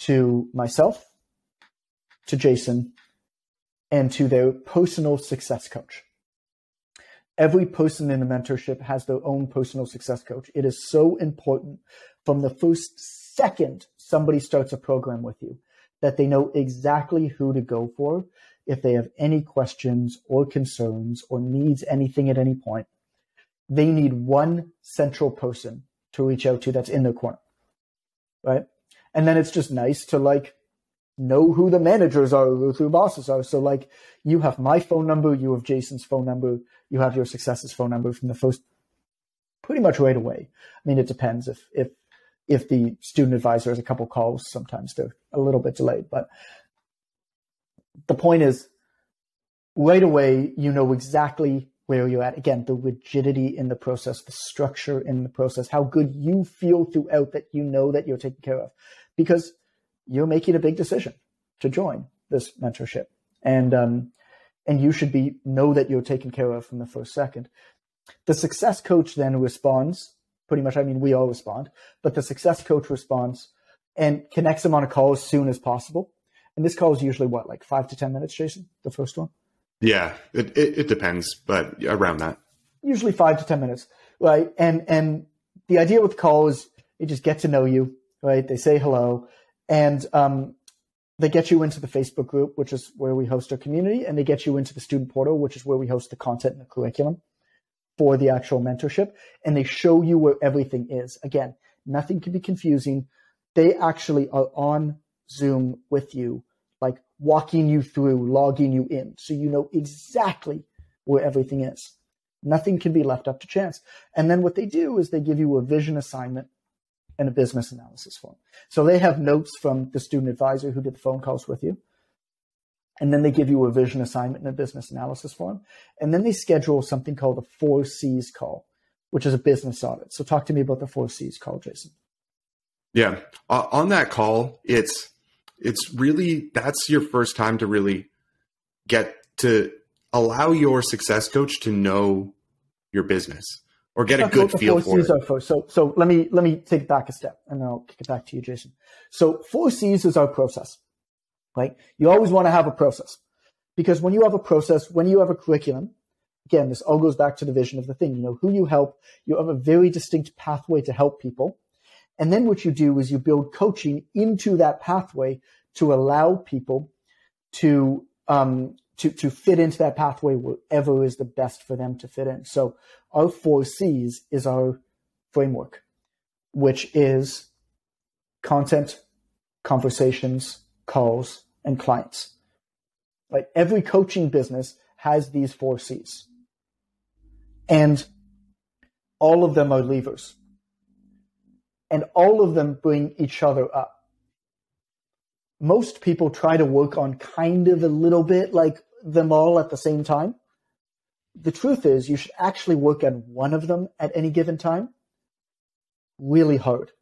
to myself, to Jason, and to their personal success coach. Every person in the mentorship has their own personal success coach. It is so important from the first second somebody starts a program with you that they know exactly who to go for if they have any questions or concerns or needs anything at any point. They need one central person to reach out to that's in their corner, right? And then it's just nice to like know who the managers are, who the bosses are. So like you have my phone number, you have Jason's phone number, you have your success's phone number from the first, pretty much right away. I mean, it depends if the student advisor has a couple calls, sometimes they're a little bit delayed, but the point is right away, you know exactly where you're at. Again, the rigidity in the process, the structure in the process, how good you feel throughout that you know that you're taken care of, because you're making a big decision to join this mentorship. And you should know that you're taken care of from the first second. The success coach then responds pretty much. I mean, we all respond, but the success coach responds and connects them on a call as soon as possible. And this call is usually what, like 5 to 10 minutes, Jason, the first one? Yeah, it depends, but around that. Usually 5 to 10 minutes, right? And the idea with the call is they just get to know you, right? They say hello, and they get you into the Facebook group, which is where we host our community, and they get you into the student portal, which is where we host the content and the curriculum for the actual mentorship, and they show you where everything is. Again, nothing can be confusing. They actually are on Zoom with you, like walking you through, logging you in, so you know exactly where everything is. Nothing can be left up to chance. And then what they do is they give you a vision assignment and a business analysis form. So they have notes from the student advisor who did the phone calls with you. And then they give you a vision assignment and a business analysis form. And then they schedule something called a 4 C's call, which is a business audit. So talk to me about the 4 C's call, Jason. Yeah. On that call, it's really, that's your first time to really get to allow your success coach to know your business or get a good feel for it. First. So let me take it back a step and then I'll kick it back to you, Jason. So 4Cs is our process, right? You always want to have a process because when you have a process, when you have a curriculum, again, this all goes back to the vision of the thing. You know who you help. You have a very distinct pathway to help people. And then what you do is you build coaching into that pathway to allow people to fit into that pathway wherever is the best for them to fit in. So our 4Cs is our framework, which is content, conversations, calls, and clients. Like every coaching business has these 4Cs. And all of them are levers. And all of them bring each other up. Most people try to work on kind of a little bit like them all at the same time. The truth is you should actually work on one of them at any given time really hard,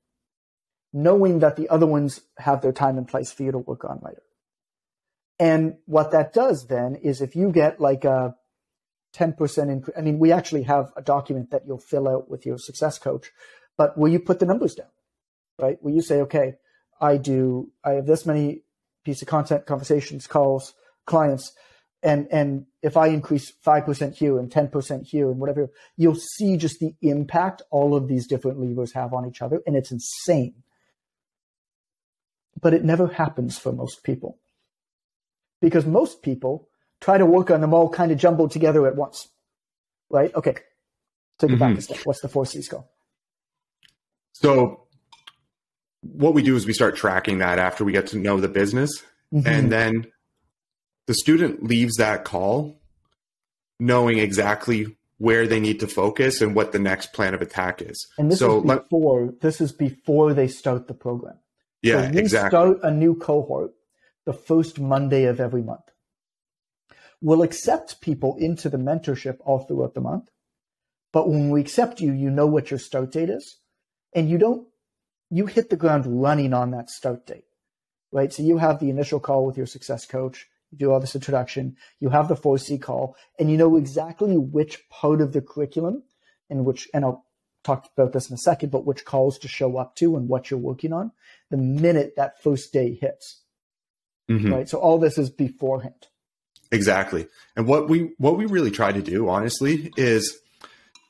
knowing that the other ones have their time and place for you to work on later. And what that does then is if you get like a 10% increase, I mean, we actually have a document that you'll fill out with your success coach, but where you put the numbers down, right? Where you say, okay, I have this many pieces of content, conversations, calls, clients, and if I increase 5% here and 10% here and whatever, you'll see just the impact all of these different levers have on each other, and it's insane. But it never happens for most people because most people try to work on them all kind of jumbled together at once, right? Okay, take it back a step. What's the 4Cs called? So what we do is we start tracking that after we get to know the business. And then the student leaves that call knowing exactly where they need to focus and what the next plan of attack is. And this is before they start the program. Yeah, so we exactly. Start a new cohort the first Monday of every month. We'll accept people into the mentorship all throughout the month. But when we accept you, you know what your start date is. And you hit the ground running on that start date, right? So you have the initial call with your success coach, you do all this introduction, you have the 4C call, and you know exactly which part of the curriculum and I'll talk about this in a second, but which calls to show up to and what you're working on the minute that first day hits, right? So all this is beforehand. Exactly. And what we really try to do, honestly, is,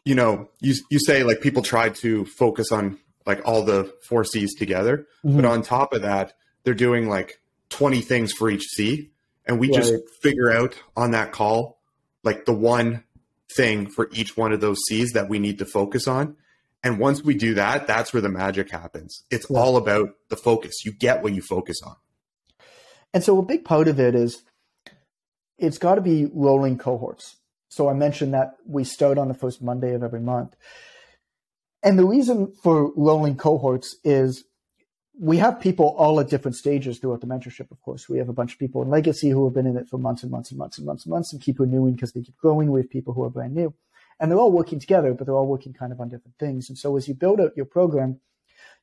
you say like people try to focus on like all the 4Cs together, but on top of that, they're doing like 20 things for each C. And we just figure out on that call, like the one thing for each one of those C's that we need to focus on. And once we do that, that's where the magic happens. It's all about the focus. You get what you focus on. And so a big part of it is it's got to be rolling cohorts. So I mentioned that we start on the first Monday of every month. And the reason for rolling cohorts is we have people all at different stages throughout the mentorship, of course. We have a bunch of people in legacy who have been in it for months and months and months and months and months and keep renewing because they keep growing. We have people who are brand new. And they're all working together, but they're all working kind of on different things. And so as you build out your program,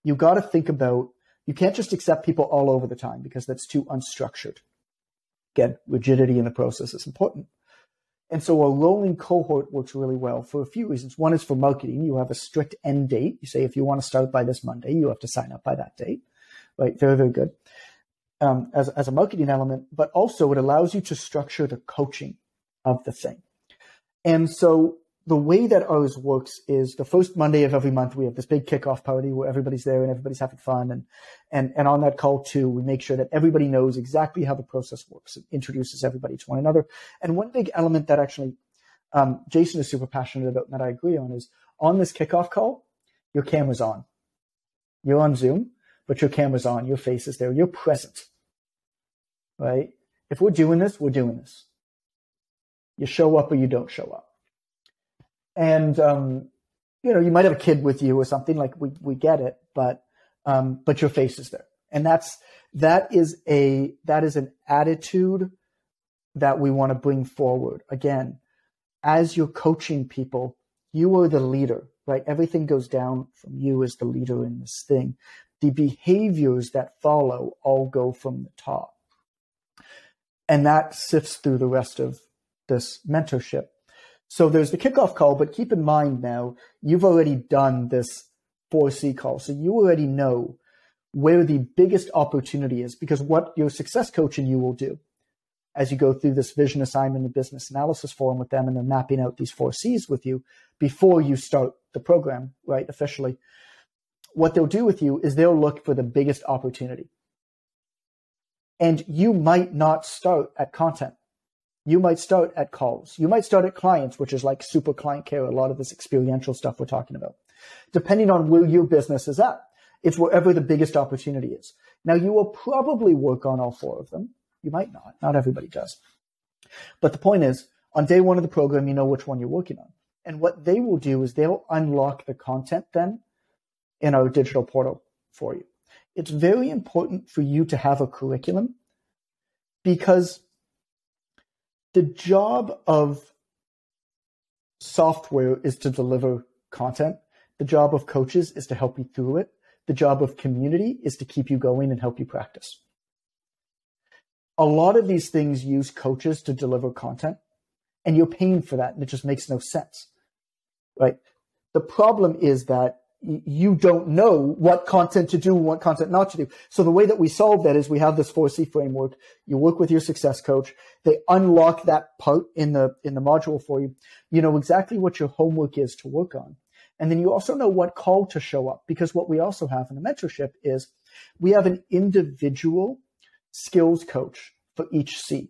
you got to think about, you can't just accept people all over the time because that's too unstructured. Again, rigidity in the process is important. And so a rolling cohort works really well for a few reasons. One is for marketing. You have a strict end date. You say, if you want to start by this Monday, you have to sign up by that date, right? Very, very good as a marketing element, but also it allows you to structure the coaching of the thing. And so the way that ours works is the first Monday of every month, we have this big kickoff party where everybody's there and everybody's having fun. And on that call too, we make sure that everybody knows exactly how the process works. It introduces everybody to one another. And one big element that actually Jason is super passionate about and that I agree on is on this kickoff call, your camera's on. You're on Zoom, but your camera's on, your face is there, you're present, right? If we're doing this, we're doing this. You show up or you don't show up. And, you might have a kid with you or something, like we get it, but your face is there. And that is an attitude that we want to bring forward. Again, as you're coaching people, you are the leader, right? Everything goes down from you as the leader in this thing. the behaviors that follow all go from the top. And that sifts through the rest of this mentorship. So there's the kickoff call, but keep in mind now, you've already done this 4C call. So you already know where the biggest opportunity is, because what your success coach and you will do as you go through this vision assignment and business analysis forum with them, and they're mapping out these 4Cs with you before you start the program, right, officially. What they'll do with you is they'll look for the biggest opportunity. And you might not start at content. You might start at calls. You might start at clients, which is like super client care, a lot of this experiential stuff we're talking about. Depending on where your business is at, it's wherever the biggest opportunity is. Now, you will probably work on all 4 of them. You might not. Not everybody does. But the point is, on day 1 of the program, you know which one you're working on. And what they will do is they'll unlock the content then in our digital portal for you. It's very important for you to have a curriculum, because the job of software is to deliver content. The job of coaches is to help you through it. The job of community is to keep you going and help you practice. A lot of these things use coaches to deliver content, and you're paying for that, and it just makes no sense, right? The problem is that you don't know what content to do and what content not to do. So the way that we solve that is we have this 4C framework. You work with your success coach. They unlock that part in the module for you. You know exactly what your homework is to work on. And then you also know what call to show up, because what we also have in the mentorship is we have an individual skills coach for each C.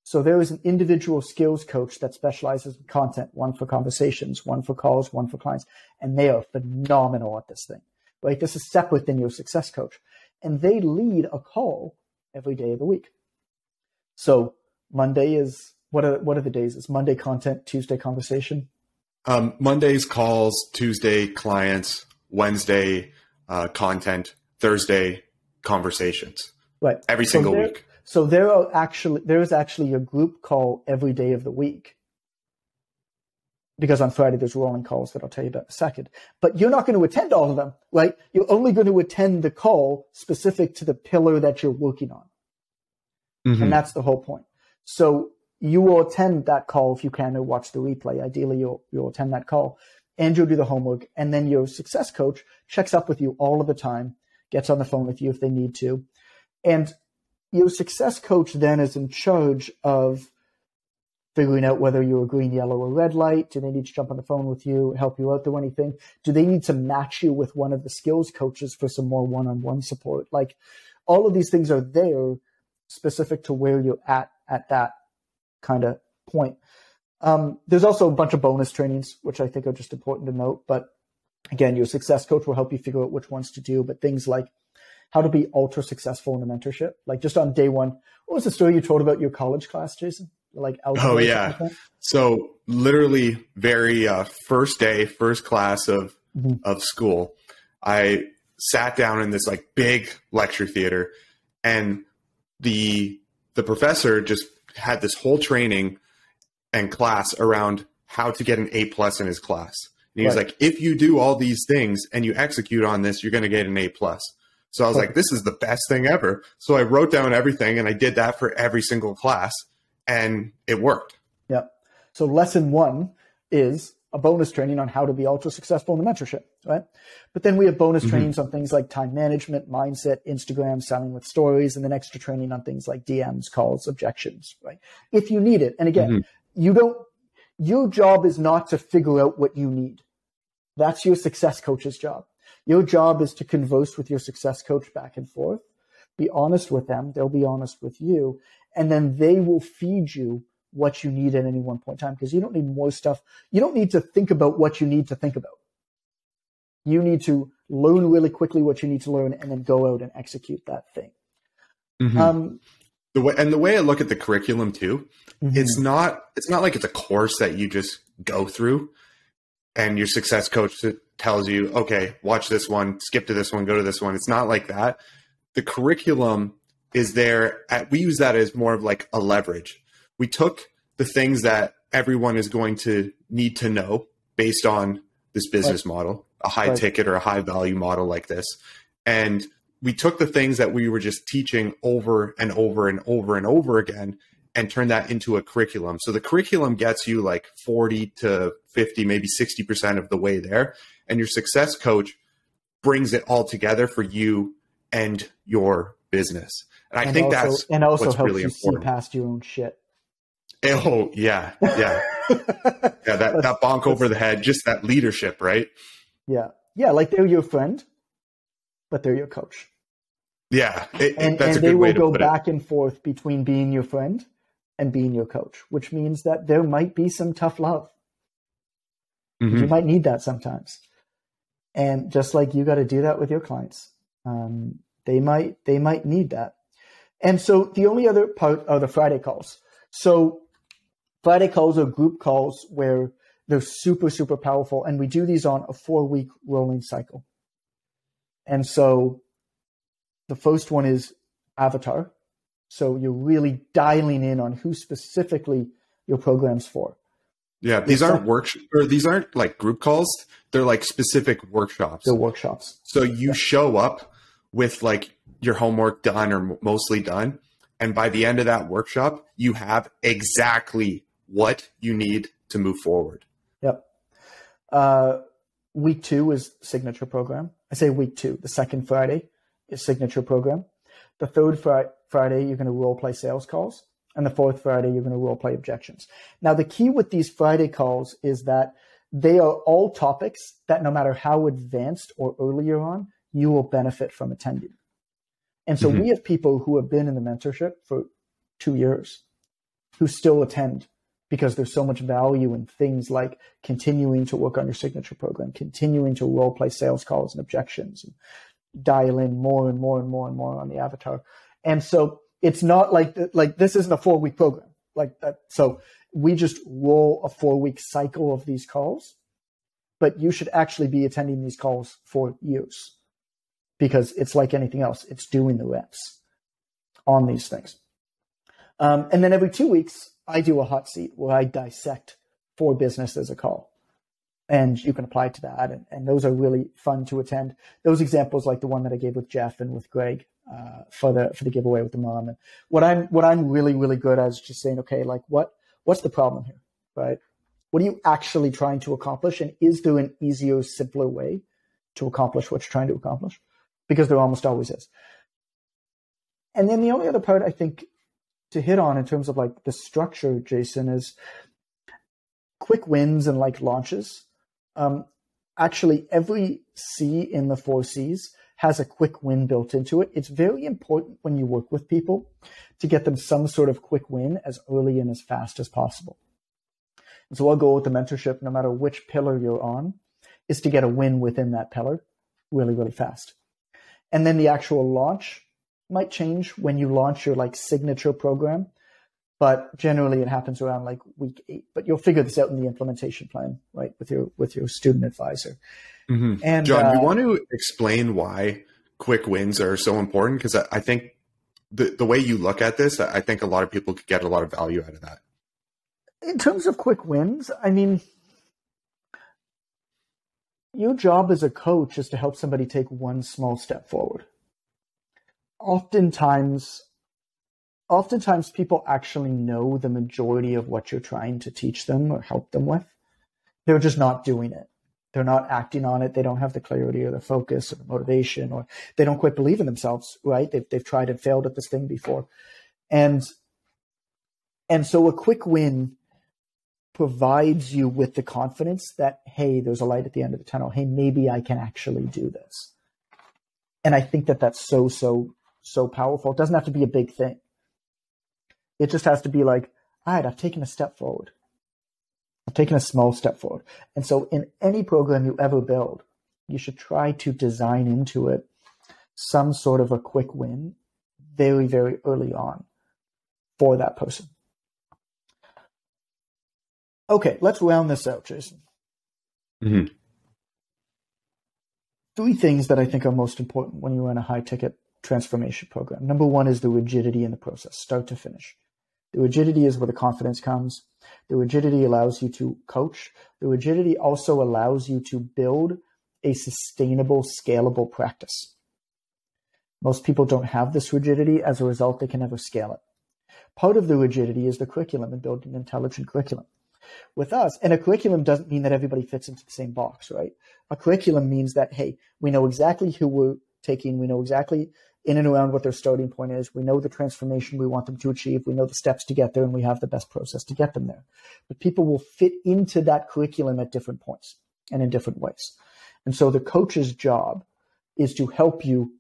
So there is an individual skills coach that specializes in content, one for conversations, one for calls, one for clients. And they are phenomenal at this thing, right? This is separate than your success coach. And they lead a call every day of the week. So Monday is, what are the days? It's Monday content, Tuesday conversation. Monday's calls, Tuesday clients, Wednesday content, Thursday conversations. Right. Every single week. So there is actually a group call every day of the week, because on Friday there's rolling calls that I'll tell you about in a second. But you're not going to attend all of them, right? You're only going to attend the call specific to the pillar that you're working on. Mm-hmm. And that's the whole point. So you will attend that call if you can, or watch the replay. Ideally, you'll attend that call, and you'll do the homework. And then your success coach checks up with you all of the time, gets on the phone with you if they need to. And your success coach then is in charge of figuring out whether you're a green, yellow, or red light. Do they need to jump on the phone with you, help you out through anything? Do they need to match you with one of the skills coaches for some more one-on-one support? Like, all of these things are there specific to where you're at that kind of point. There's also a bunch of bonus trainings, which I think are just important to note. But again, your success coach will help you figure out which ones to do. But things like how to be ultra successful in the mentorship. Like, just on day 1, what was the story you told about your college class, Jason? Like, oh yeah. So literally very first day, first class of school, I sat down in this like big lecture theater, and the professor just had this whole training and class around how to get an A+ in his class. And he was like, if you do all these things and you execute on this, you're going to get an A+. So I was like, this is the best thing ever. So I wrote down everything, and I did that for every single class, and it worked. Yeah. So lesson 1 is a bonus training on how to be ultra successful in the mentorship, right? But then we have bonus trainings on things like time management, mindset, Instagram, selling with stories, and then extra training on things like DMs, calls, objections, right? If you need it. And again, your job is not to figure out what you need. That's your success coach's job. Your job is to converse with your success coach back and forth, be honest with them. They'll be honest with you. And then they will feed you what you need at any one point in time, because you don't need more stuff. You don't need to think about what you need to think about. You need to learn really quickly what you need to learn, and then go out and execute that thing. The way I look at the curriculum too, it's not like it's a course that you just go through and your success coach tells you, okay, watch this one, skip to this one, go to this one. It's not like that. The curriculum is there. We use that as more of like a leverage. We took the things that everyone is going to need to know based on this business model, a high ticket or a high value model like this. And we took the things that we were just teaching over and over and over and over again and turned that into a curriculum. So the curriculum gets you like 40 to 50, maybe 60% of the way there. And your success coach brings it all together for you and your business. And I think that's also what's helps really you important. See past your own shit. Oh, yeah. Yeah. Yeah. That bonk over the head, just that leadership, right? Yeah. Yeah. Like they're your friend, but they're your coach. Yeah. That's a good way to put it. They will go back and forth between being your friend and being your coach, which means that there might be some tough love. Mm-hmm. You might need that sometimes. And just like you got to do that with your clients, they might need that. And so the only other part are the Friday calls. So Friday calls are group calls where they're super, super powerful. And we do these on a 4-week rolling cycle. And so the first one is avatar. So you're really dialing in on who specifically your program's for. Yeah, these aren't like group calls. They're like specific workshops. They're workshops. So you show up with like your homework done or mostly done. And by the end of that workshop, you have exactly what you need to move forward. Yep. Week 2 is signature program. I say week 2. The second Friday is signature program. The third Friday, you're going to role play sales calls. And the fourth Friday, you're going to role play objections. Now, the key with these Friday calls is that they are all topics that no matter how advanced or early you're on, you will benefit from attending. And so we have people who have been in the mentorship for 2 years who still attend because there's so much value in things like continuing to work on your signature program, continuing to role play sales calls and objections, and dial in more and more and more and more on the avatar. And so it's not like this isn't a 4-week program like that. So we just roll a 4-week cycle of these calls, but you should actually be attending these calls for years because it's like anything else. It's doing the reps on these things. And then every 2 weeks, I do a hot seat where I dissect for business as a call. And you can apply to that. And those are really fun to attend. Those examples like the one that I gave with Jeff and with Greg for the giveaway with the mom. And what I'm really, really good at is just saying, okay, like what's the problem here, right? What are you actually trying to accomplish? And is there an easier, simpler way to accomplish what you're trying to accomplish? Because there almost always is. And then the only other part I think to hit on in terms of like the structure, Jason, is quick wins and like launches. Actually, every C in the 4 C's has a quick win built into it. It's very important when you work with people to get them some sort of quick win as early and as fast as possible. And so our goal with the mentorship, no matter which pillar you're on, is to get a win within that pillar really, really fast. And then the actual launch might change when you launch your like signature program, but generally it happens around like week 8. But you'll figure this out in the implementation plan, right, with your student advisor. Mm-hmm. And John, you want to explain why quick wins are so important? Because I think the way you look at this, I think a lot of people could get a lot of value out of that. In terms of quick wins, I mean, your job as a coach is to help somebody take one small step forward. Oftentimes people actually know the majority of what you're trying to teach them or help them with. They're just not doing it. They're not acting on it. They don't have the clarity or the focus or the motivation, or they don't quite believe in themselves, right? They've tried and failed at this thing before. And so a quick win provides you with the confidence that, hey, there's a light at the end of the tunnel. Hey, maybe I can actually do this. And I think that that's so powerful. It doesn't have to be a big thing. It just has to be like, all right, I've taken a step forward. I've taken a small step forward. And so in any program you ever build, you should try to design into it some sort of a quick win very, very early on for that person. Okay, let's round this out, Jason. Mm-hmm. 3 things that I think are most important when you run a high-ticket transformation program. Number 1 is the rigidity in the process, start to finish. The rigidity is where the confidence comes. The rigidity allows you to coach. The rigidity also allows you to build a sustainable, scalable practice. Most people don't have this rigidity. As a result, they can never scale it. Part of the rigidity is the curriculum and building an intelligent curriculum. With us, and a curriculum doesn't mean that everybody fits into the same box, right? A curriculum means that, hey, we know exactly who we're taking. We know exactly in and around what their starting point is. We know the transformation we want them to achieve. We know the steps to get there, and we have the best process to get them there. But people will fit into that curriculum at different points and in different ways. And so the coach's job is to help you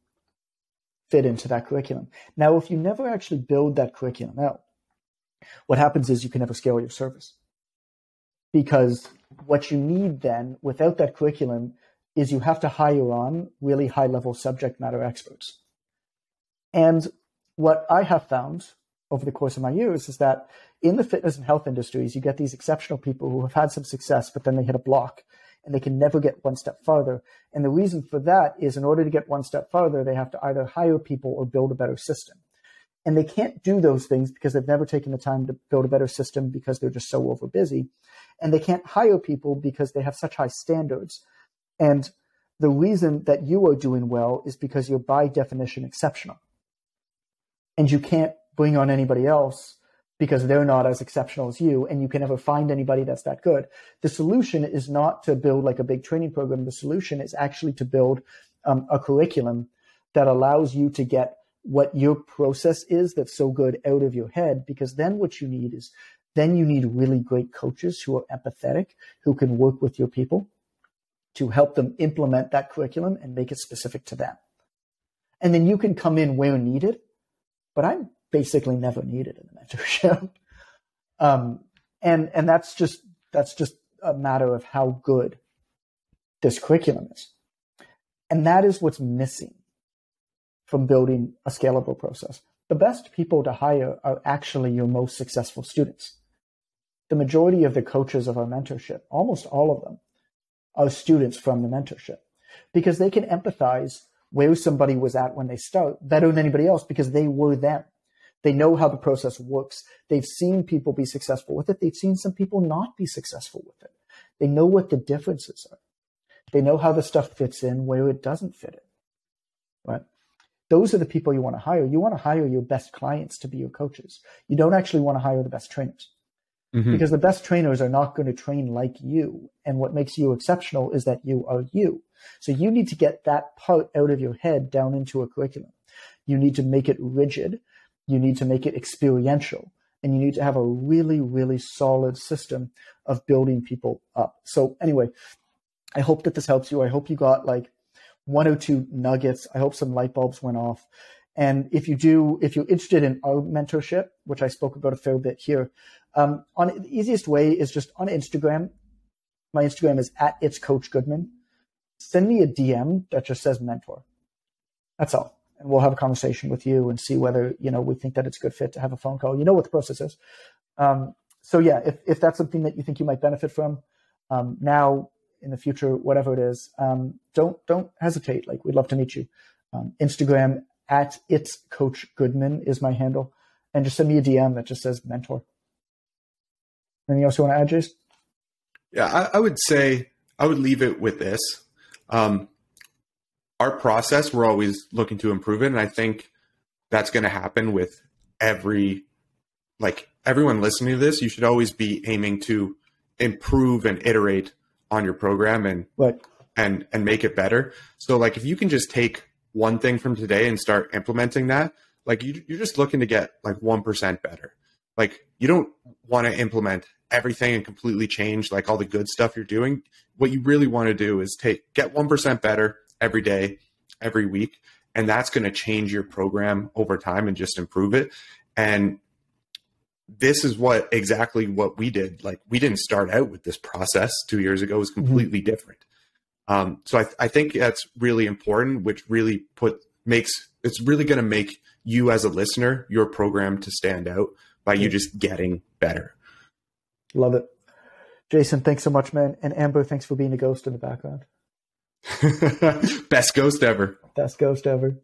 fit into that curriculum. Now, if you never actually build that curriculum out, what happens is you can never scale your service. Because what you need then, without that curriculum, is you have to hire on really high-level subject matter experts. And what I have found over the course of my years is that in the fitness and health industries, you get these exceptional people who have had some success, but then they hit a block and they can never get one step farther. And the reason for that is in order to get one step farther, they have to either hire people or build a better system. And they can't do those things because they've never taken the time to build a better system because they're just so over busy. And they can't hire people because they have such high standards. And the reason that you are doing well is because you're by definition exceptional. And you can't bring on anybody else because they're not as exceptional as you, and you can never find anybody that's that good. The solution is not to build like a big training program. The solution is actually to build a curriculum that allows you to get what your process is that's so good out of your head, because then what you need is, then you need really great coaches who are empathetic, who can work with your people to help them implement that curriculum and make it specific to them. And then you can come in where needed, but I'm basically never needed in the mentorship. And that's just a matter of how good this curriculum is. And that is what's missing from building a scalable process. The best people to hire are actually your most successful students. The majority of the coaches of our mentorship, almost all of them, are students from the mentorship because they can empathize where somebody was at when they start better than anybody else because they were them. They know how the process works. They've seen people be successful with it. They've seen some people not be successful with it. They know what the differences are. They know how the stuff fits in, where it doesn't fit in. Right? Those are the people you want to hire. You want to hire your best clients to be your coaches. You don't actually want to hire the best trainers. Mm-hmm. Because the best trainers are not going to train like you. And what makes you exceptional is that you are you. So you need to get that part out of your head down into a curriculum. You need to make it rigid. You need to make it experiential. And you need to have a really, really solid system of building people up. So anyway, I hope that this helps you. I hope you got like 1 or 2 nuggets. I hope some light bulbs went off. And if you're interested in our mentorship, which I spoke about a fair bit here, the easiest way is just on Instagram. My Instagram is @itscoachgoodman. Send me a DM that just says mentor. That's all. And we'll have a conversation with you and see whether, we think that it's a good fit to have a phone call. You know what the process is. So yeah, if that's something that you think you might benefit from now, in the future, whatever it is, don't hesitate. Like, we'd love to meet you. Instagram @itscoachgoodman is my handle. And just send me a DM that just says mentor. Anything else you want to add, Jace? Yeah, I would say I would leave it with this. Our process, we're always looking to improve it. And I think that's going to happen with everyone listening to this. You should always be aiming to improve and iterate on your program and make it better. So like, if you can just take one thing from today and start implementing that, like you're just looking to get like 1% better. Like, you don't want to implement everything and completely change like all the good stuff you're doing. What you really want to do is get 1% better every day, every week. And that's going to change your program over time and just improve it. And this is exactly what we did. Like, we didn't start out with this process 2 years ago. It was completely different. So I think that's really important, which really it's really going to make you as a listener, your program to stand out by you just getting better. Love it. Jason, thanks so much, man. And Amber, thanks for being a ghost in the background. Best ghost ever. Best ghost ever.